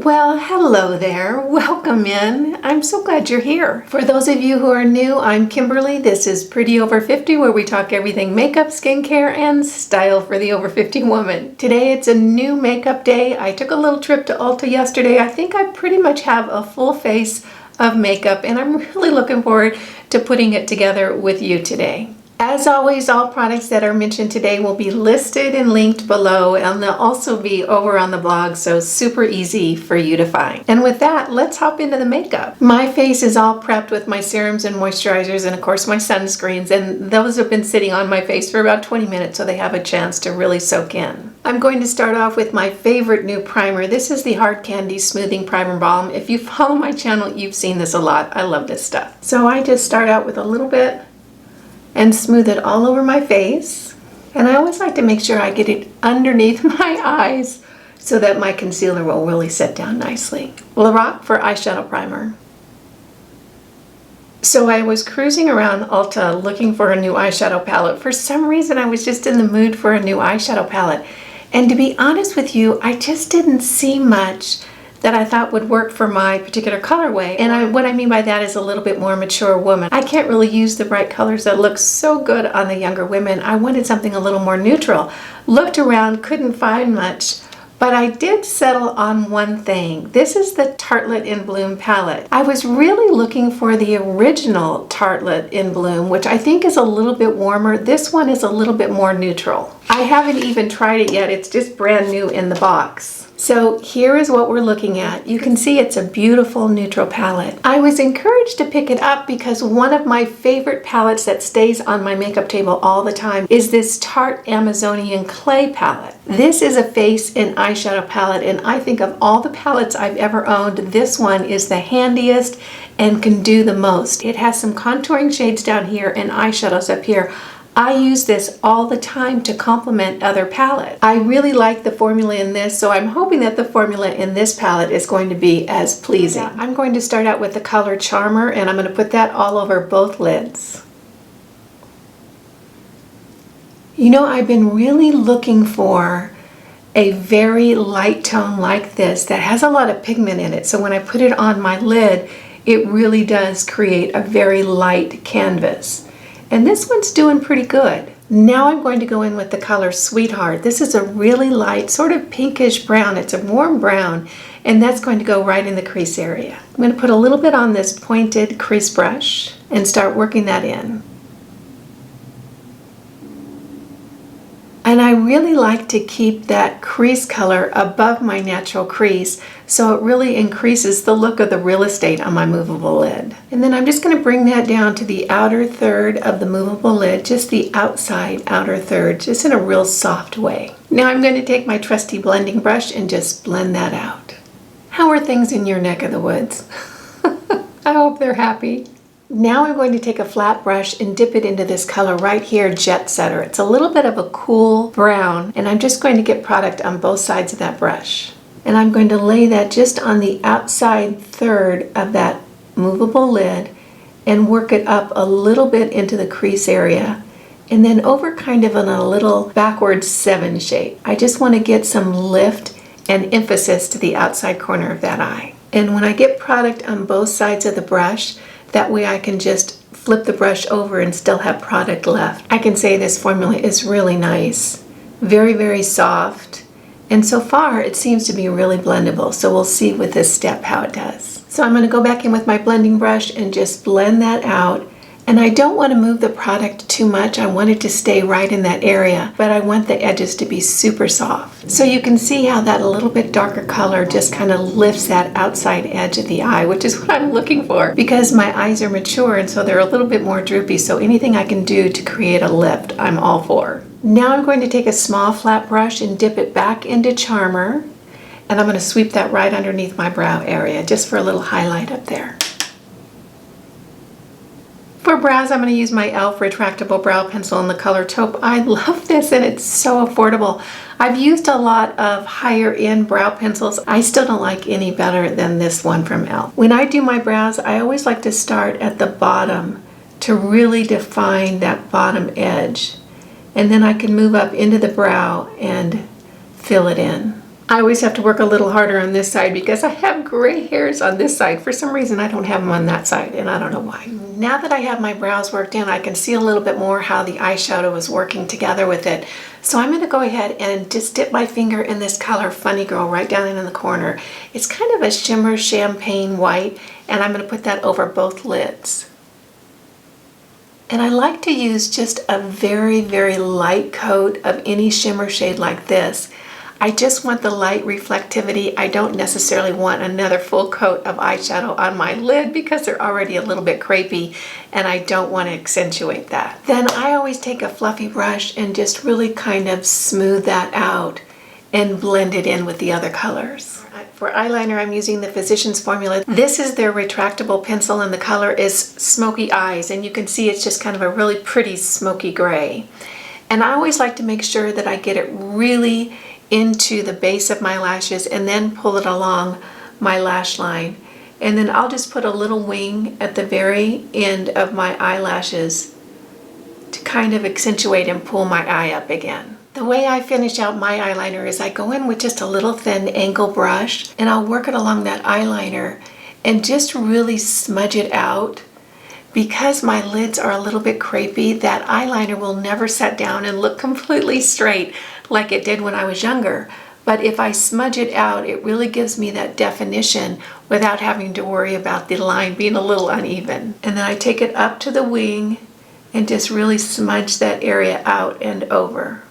Well, hello there. Welcome in. I'm so glad you're here. For those of you who are new, I'm Kimberly. This is Pretty Over 50, where we talk everything makeup, skincare, and style for the over 50 woman. Today it's a new makeup day. I took a little trip to Ulta yesterday. I think I pretty much have a full face of makeup, and I'm really looking forward to putting it together with you today. As always, all products that are mentioned today will be listed and linked below, and they'll also be over on the blog, so super easy for you to find. And with that, let's hop into the makeup. My face is all prepped with my serums and moisturizers and of course my sunscreens, and those have been sitting on my face for about 20 minutes so they have a chance to really soak in. I'm going to start off with my favorite new primer. This is the Hard Candy Smoothing Primer Balm. If you follow my channel, you've seen this a lot. I love this stuff. So I just start out with a little bit and smooth it all over my face. And I always like to make sure I get it underneath my eyes so that my concealer will really set down nicely. Lorac for eyeshadow primer. So I was cruising around Ulta looking for a new eyeshadow palette. For some reason, I was just in the mood for a new eyeshadow palette. And to be honest with you, I just didn't see much that I thought would work for my particular colorway. And what I mean by that is a little bit more mature woman. I can't really use the bright colors that look so good on the younger women. I wanted something a little more neutral. Looked around, couldn't find much, but I did settle on one thing. This is the Tartelette in Bloom palette. I was really looking for the original Tartelette in Bloom, which I think is a little bit warmer. This one is a little bit more neutral. I haven't even tried it yet. It's just brand new in the box. So here is what we're looking at. You can see it's a beautiful neutral palette. I was encouraged to pick it up because one of my favorite palettes that stays on my makeup table all the time is this Tarte Amazonian Clay palette. This is a face and eyeshadow palette, and I think of all the palettes I've ever owned, this one is the handiest and can do the most. It has some contouring shades down here and eyeshadows up here. I use this all the time to complement other palettes. I really like the formula in this, so I'm hoping that the formula in this palette is going to be as pleasing. I'm going to start out with the color Charmer, and I'm going to put that all over both lids. You know, I've been really looking for a very light tone like this that has a lot of pigment in it, so when I put it on my lid, it really does create a very light canvas. And this one's doing pretty good. Now I'm going to go in with the color Sweetheart. This is a really light, sort of pinkish brown. It's a warm brown, and that's going to go right in the crease area. I'm going to put a little bit on this pointed crease brush and start working that in. And I really like to keep that crease color above my natural crease, so it really increases the look of the real estate on my movable lid. And then I'm just going to bring that down to the outer third of the movable lid, just the outside outer third, just in a real soft way. Now I'm going to take my trusty blending brush and just blend that out. How are things in your neck of the woods? I hope they're happy. Now I'm going to take a flat brush and dip it into this color right here, Jet Setter. It's a little bit of a cool brown, and I'm just going to get product on both sides of that brush. And I'm going to lay that just on the outside third of that movable lid and work it up a little bit into the crease area, and then over kind of in a little backwards 7 shape. I just want to get some lift and emphasis to the outside corner of that eye. And when I get product on both sides of the brush, that way I can just flip the brush over and still have product left. I can say this formula is really nice. Very, very soft. And so far it seems to be really blendable. So we'll see with this step how it does. So I'm going to go back in with my blending brush and just blend that out. And I don't want to move the product too much. I want it to stay right in that area, but I want the edges to be super soft. So you can see how that a little bit darker color just kind of lifts that outside edge of the eye, which is what I'm looking for because my eyes are mature and so they're a little bit more droopy. So anything I can do to create a lift, I'm all for. Now I'm going to take a small flat brush and dip it back into Charmer, and I'm going to sweep that right underneath my brow area just for a little highlight up there. For brows, I'm going to use my e.l.f. retractable brow pencil in the color taupe. I love this and it's so affordable. I've used a lot of higher end brow pencils. I still don't like any better than this one from e.l.f. When I do my brows, I always like to start at the bottom to really define that bottom edge. And then I can move up into the brow and fill it in. I always have to work a little harder on this side because I have gray hairs on this side. For some reason, I don't have them on that side, and I don't know why. Now that I have my brows worked in, I can see a little bit more how the eyeshadow is working together with it. So I'm going to go ahead and just dip my finger in this color, Funny Girl, right down in the corner. It's kind of a shimmer champagne white, and I'm going to put that over both lids. And I like to use just a very, very light coat of any shimmer shade like this. I just want the light reflectivity. I don't necessarily want another full coat of eyeshadow on my lid because they're already a little bit crepey, and I don't want to accentuate that. Then I always take a fluffy brush and just really kind of smooth that out and blend it in with the other colors. For eyeliner, I'm using the Physicians Formula. This is their retractable pencil, and the color is Smoky Eyes, and you can see it's just kind of a really pretty smoky gray. And I always like to make sure that I get it really into the base of my lashes and then pull it along my lash line. And then I'll just put a little wing at the very end of my eyelashes to kind of accentuate and pull my eye up again. The way I finish out my eyeliner is I go in with just a little thin angle brush and I'll work it along that eyeliner and just really smudge it out. Because my lids are a little bit crepey, that eyeliner will never set down and look completely straight like it did when I was younger. But if I smudge it out, it really gives me that definition without having to worry about the line being a little uneven. And then I take it up to the wing and just really smudge that area out and over.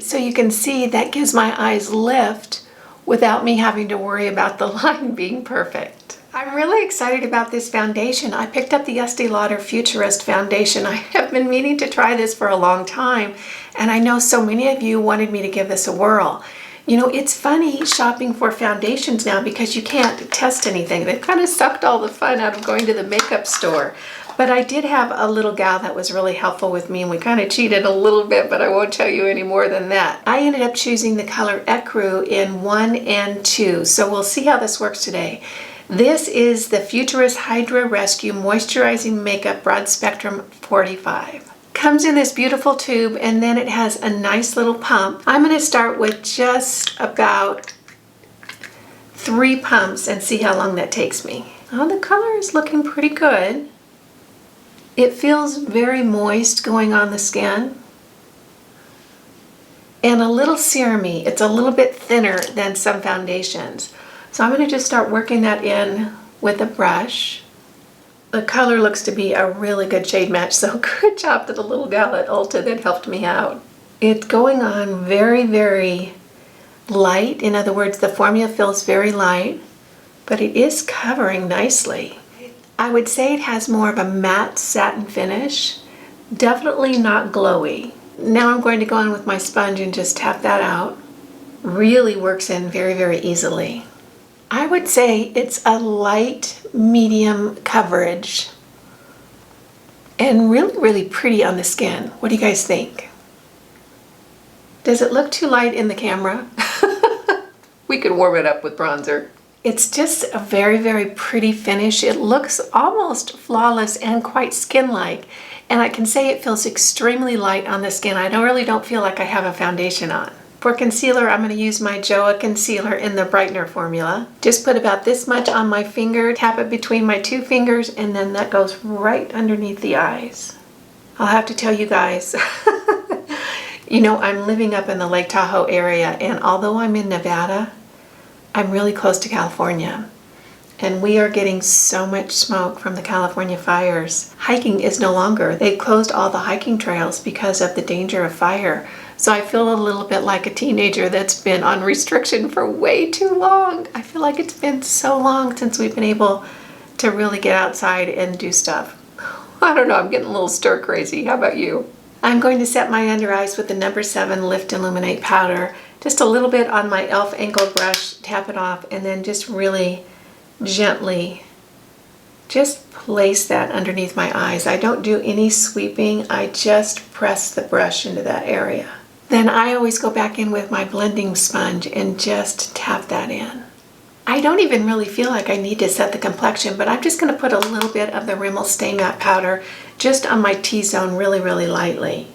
So you can see that gives my eyes lift without me having to worry about the line being perfect. I'm really excited about this foundation. I picked up the Estee Lauder Futurist foundation. I have been meaning to try this for a long time, and I know so many of you wanted me to give this a whirl. You know, it's funny shopping for foundations now because you can't test anything. They've kind of sucked all the fun out of going to the makeup store. But I did have a little gal that was really helpful with me, and we kind of cheated a little bit, but I won't tell you any more than that. I ended up choosing the color Ecru in 1 and 2, so we'll see how this works today. This is the Futurist Hydra Rescue Moisturizing Makeup Broad Spectrum 45. Comes in this beautiful tube, and then it has a nice little pump. I'm going to start with just about 3 pumps and see how long that takes me. Oh, the color is looking pretty good. It feels very moist going on the skin and a little serumy. It's a little bit thinner than some foundations. So I'm going to just start working that in with a brush. The color looks to be a really good shade match, so good job to the little gal at Ulta that helped me out. It's going on very, very light. In other words, the formula feels very light, but it is covering nicely. I would say it has more of a matte satin finish, definitely not glowy. Now I'm going to go in with my sponge and just tap that out. Really works in very, very easily. I would say it's a light medium coverage and really, really pretty on the skin. What do you guys think? Does it look too light in the camera? We could warm it up with bronzer. It's just a very, very pretty finish. It looks almost flawless and quite skin-like. And I can say it feels extremely light on the skin. I really don't feel like I have a foundation on. For concealer, I'm going to use my JOA concealer in the Brightener formula. Just put about this much on my finger, tap it between my 2 fingers, and then that goes right underneath the eyes. I'll have to tell you guys, you know, I'm living up in the Lake Tahoe area, and although I'm in Nevada, I'm really close to California, and we are getting so much smoke from the California fires. Hiking is no longer. They've closed all the hiking trails because of the danger of fire. So I feel a little bit like a teenager that's been on restriction for way too long. I feel like it's been so long since we've been able to really get outside and do stuff. I don't know, I'm getting a little stir crazy. How about you? I'm going to set my under eyes with the number 7 Lift Illuminate powder. Just a little bit on my e.l.f. angled brush, tap it off, and then just really gently just place that underneath my eyes. I don't do any sweeping, I just press the brush into that area. Then I always go back in with my blending sponge and just tap that in. I don't even really feel like I need to set the complexion, but I'm just going to put a little bit of the Rimmel Stay Matte powder just on my T-zone really, really lightly.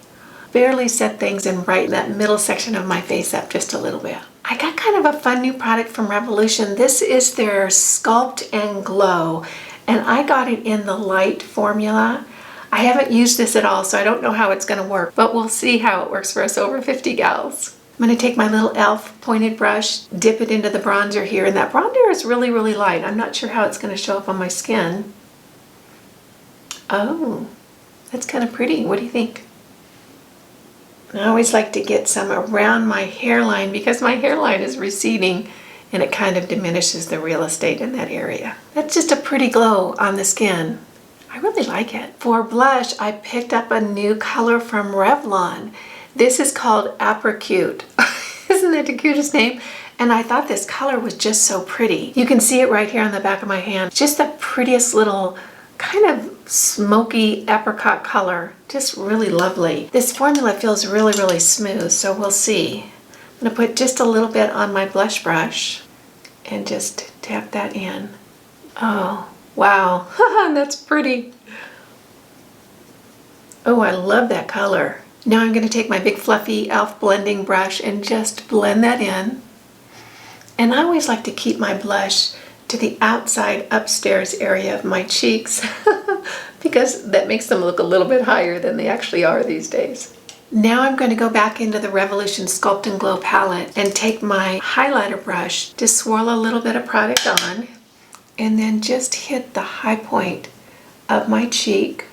barely set things and brighten that middle section of my face up just a little bit. I got kind of a fun new product from Revolution. This is their Sculpt and Glow, and I got it in the light formula. I haven't used this at all, so I don't know how it's going to work, but we'll see how it works for us over 50 gals. I'm going to take my little e.l.f. pointed brush, dip it into the bronzer here, and that bronzer is really, really light. I'm not sure how it's going to show up on my skin. Oh, that's kind of pretty. What do you think? I always like to get some around my hairline because my hairline is receding and it kind of diminishes the real estate in that area. That's just a pretty glow on the skin. I really like it. For blush, I picked up a new color from Revlon. This is called Apricot. Isn't that the cutest name? And I thought this color was just so pretty. You can see it right here on the back of my hand. Just the prettiest little kind of smoky apricot color. Just really lovely. This formula feels really, really smooth, so we'll see. I'm going to put just a little bit on my blush brush and just tap that in. Oh, wow. That's pretty. Oh, I love that color. Now I'm going to take my big fluffy e.l.f. blending brush and just blend that in. And I always like to keep my blush to the outside upstairs area of my cheeks because that makes them look a little bit higher than they actually are these days. Now I'm going to go back into the Revolution Sculpt and Glow palette and take my highlighter brush, just swirl a little bit of product on, and then just hit the high point of my cheek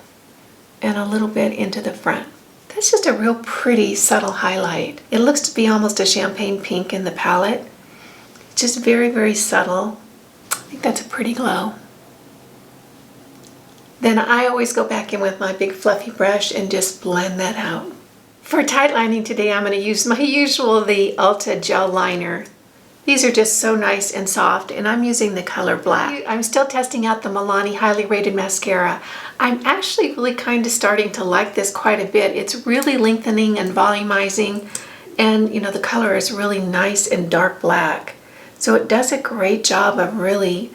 and a little bit into the front. That's just a real pretty subtle highlight. It looks to be almost a champagne pink in the palette. It's just very, very subtle. I think that's a pretty glow. Then I always go back in with my big fluffy brush and just blend that out. For tight lining today, I'm going to use my usual, the Ulta Gel Liner. These are just so nice and soft, and I'm using the color black. I'm still testing out the Milani Highly Rated Mascara. I'm actually really kind of starting to like this quite a bit. It's really lengthening and volumizing, and you know, the color is really nice and dark black. So it does a great job of really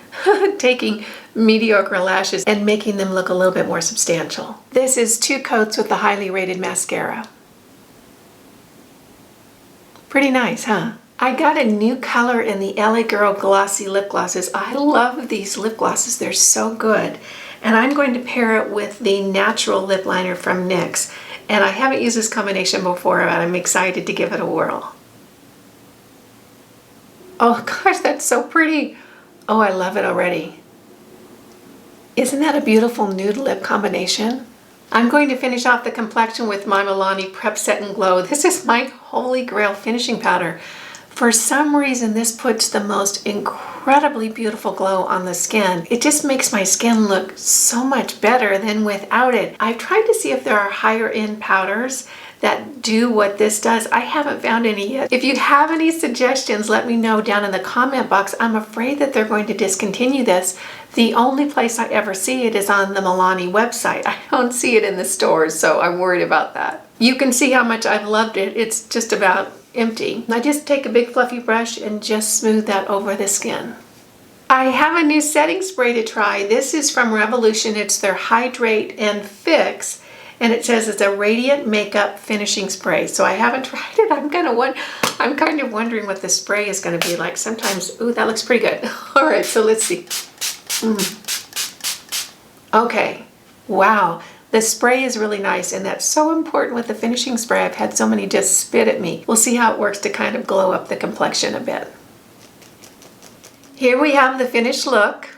taking mediocre lashes and making them look a little bit more substantial. This is 2 coats with the Highly Rated Mascara. Pretty nice, huh? I got a new color in the LA Girl Glossy Lip Glosses. I love these lip glosses. They're so good. And I'm going to pair it with the Natural Lip Liner from NYX. And I haven't used this combination before, but I'm excited to give it a whirl. Oh gosh, that's so pretty. Oh, I love it already. Isn't that a beautiful nude lip combination? I'm going to finish off the complexion with my Milani Prep Set and Glow. This is my holy grail finishing powder. For some reason, this puts the most incredibly beautiful glow on the skin. It just makes my skin look so much better than without it. I've tried to see if there are higher end powders that do what this does. I haven't found any yet. If you have any suggestions, let me know down in the comment box. I'm afraid that they're going to discontinue this. The only place I ever see it is on the Milani website. I don't see it in the stores, so I'm worried about that. You can see how much I've loved it. It's just about empty. I just take a big fluffy brush and just smooth that over the skin. I have a new setting spray to try. This is from Revolution. It's their Hydrate and Fix. And it says it's a radiant makeup finishing spray. So I haven't tried it. I'm kind of wondering what the spray is going to be like. Sometimes, ooh, that looks pretty good. All right, so let's see. Okay, wow. The spray is really nice, and that's so important with the finishing spray. I've had so many just spit at me. We'll see how it works to kind of glow up the complexion a bit. Here we have the finished look.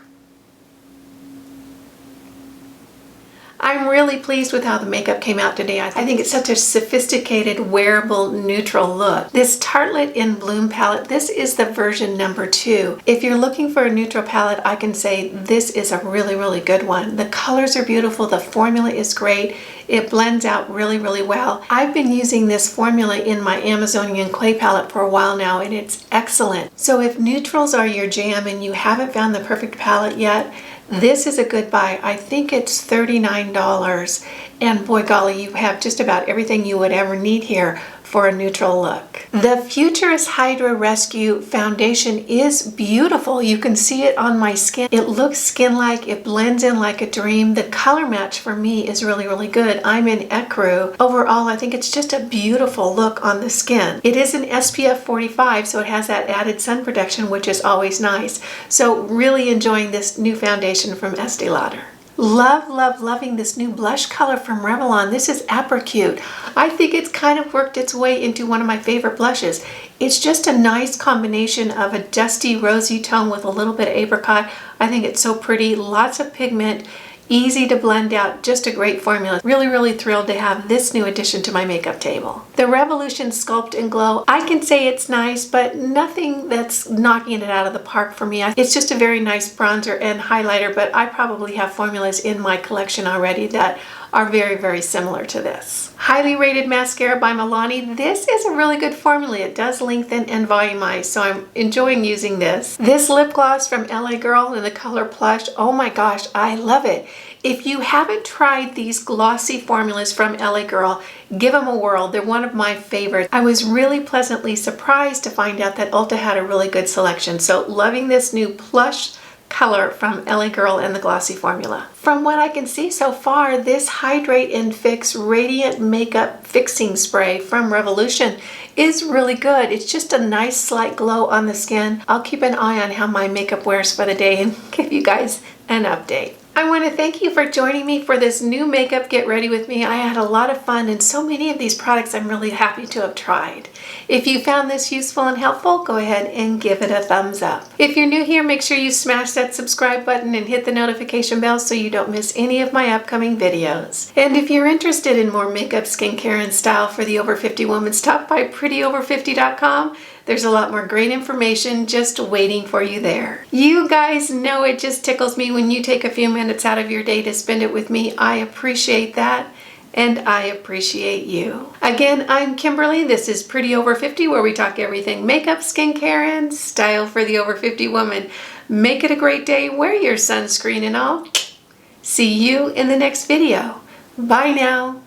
I'm really pleased with how the makeup came out today. I think it's such a sophisticated, wearable, neutral look. This Tartelette in Bloom palette, this is the version number 2. If you're looking for a neutral palette, I can say this is a really, really good one. The colors are beautiful. The formula is great. It blends out really, really well. I've been using this formula in my Amazonian clay palette for a while now, and it's excellent. So if neutrals are your jam and you haven't found the perfect palette yet, this is a good buy. I think it's $39, and boy golly, you have just about everything you would ever need here for a neutral look. The Futurist Hydra Rescue Foundation is beautiful. You can see it on my skin. It looks skin-like. It blends in like a dream. The color match for me is really, really good. I'm in ecru. Overall, I think it's just a beautiful look on the skin. It is an SPF 45, so it has that added sun protection, which is always nice. So really enjoying this new foundation from Estee Lauder. Love, love, loving this new blush color from Revlon. This is Apricot. I think it's kind of worked its way into one of my favorite blushes. It's just a nice combination of a dusty rosy tone with a little bit of apricot. I think it's so pretty, lots of pigment, easy to blend out, just a great formula. Really, really thrilled to have this new addition to my makeup table. The Revolution Sculpt and Glow, I can say it's nice, but nothing that's knocking it out of the park for me. It's just a very nice bronzer and highlighter, but I probably have formulas in my collection already that are very, very similar to this. Highly Rated Mascara by Milani. This is a really good formula. It does lengthen and volumize, so I'm enjoying using this. This lip gloss from LA Girl in the color Plush. Oh my gosh, I love it. If you haven't tried these glossy formulas from LA Girl, give them a whirl. They're one of my favorites. I was really pleasantly surprised to find out that Ulta had a really good selection. So loving this new Plush color from LA Girl and the glossy formula. From what I can see so far, this Hydrate and Fix Radiant Makeup Fixing Spray from Revolution is really good. It's just a nice slight glow on the skin. I'll keep an eye on how my makeup wears for the day and give you guys an update. I want to thank you for joining me for this new makeup get ready with me. I had a lot of fun, and so many of these products I'm really happy to have tried. If you found this useful and helpful, go ahead and give it a thumbs up. If you're new here, make sure you smash that subscribe button and hit the notification bell so you don't miss any of my upcoming videos. And if you're interested in more makeup, skincare, and style for the Over 50 woman, stop by prettyover50.com. There's a lot more great information just waiting for you there. You guys know it just tickles me when you take a few minutes out of your day to spend it with me. I appreciate that, and I appreciate you. Again, I'm Kimberly. This is Pretty Over 50, where we talk everything makeup, skincare, and style for the over 50 woman. Make it a great day. Wear your sunscreen and all. See you in the next video. Bye now.